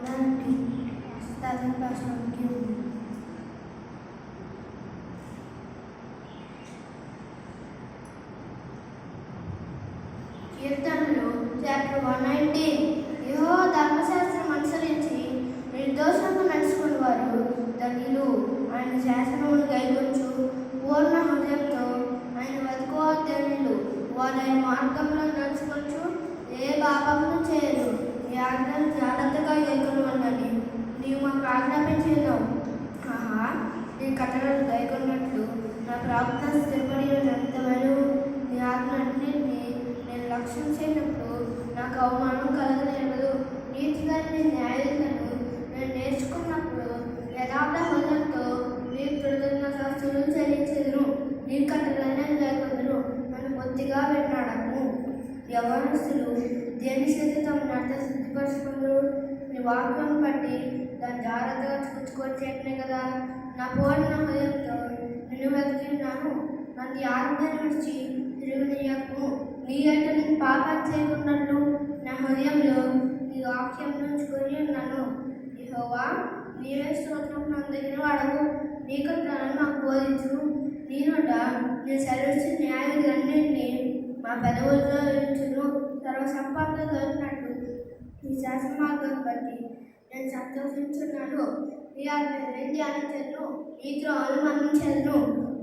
దానికి హస్తాలను భాషకి ఉంది. కీర్తనలు చాప్టర్ 119. యెహోవా ధర్మశాస్త్రం అనుసరించి నిర్దోషంగా నడుచుకుని వారు ధన్యులు. ఆయన శాసనమును గైకొంచు పూర్ణ హృదయంతో ఆయన వెతుకువారు ధన్యులు. వారు ఆయన మార్గంలో నడుచుకొచ్చు ఏ పాపమును చేయరు. ఈ ఆజ్ఞను జాగ్రత్తగా గైకొనమని నీవు మాకు ఆజ్ఞాపించేదావు. ఆహా, నీ కట్టడలు గైకొన్నట్లు నా ప్రార్థన స్థిరపడినంత వరకు నీ ఆజ్ఞలన్నింటినీ నేను లక్ష్యం చేయనప్పుడు నాకు అవమానం కలగలేదు. నీతిగా నీ న్యాయాలను నేను నేర్చుకున్నప్పుడు యథార్థ హృదయంతో నీ కృతజ్ఞతాస్తులు చెల్లించెదను. నీ కట్టడలనే గైకొందును. నన్ను బొత్తిగా విన్నాడము. యవనస్తులు దేని చేత తమ నడత సిద్ధిపరుచుకుందరు. నీ వాక్యం బట్టి దాన్ని జాగ్రత్తగా చూసుకొచ్చేటనే కదా. నా పూర్ణ హృదయంతో నిన్ను వెతికినాను. నన్ను ఆజ్ఞ విడిచి తిరుగునీయకు. నీ ఎట నేను పాపం చేయకున్నట్లు నా హృదయంలో నీ వాక్యం నుంచుకొని ఉన్నాను. యెహోవా, నీవే స్తోత్రం నందగిన వాడవు. నీ కట్టడలను నాకు బోధించు. నీ నోట నీ సెలవిచ్చిన న్యాయాలన్నింటినీ మా పెదవులతో విధించును. సర్వ సంపద దొరికినట్లు నీ శాసన మార్గం బట్టి నేను సంతోషించున్నాను. నీ ఆజ్ఞలను ధ్యానించను. నీ త్రోవను మన్నించను.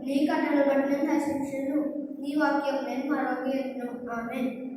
నీ కట్టడలు బట్టి నేను దర్శించను. నీ వాక్యం నేను మరొక ఆమేన్.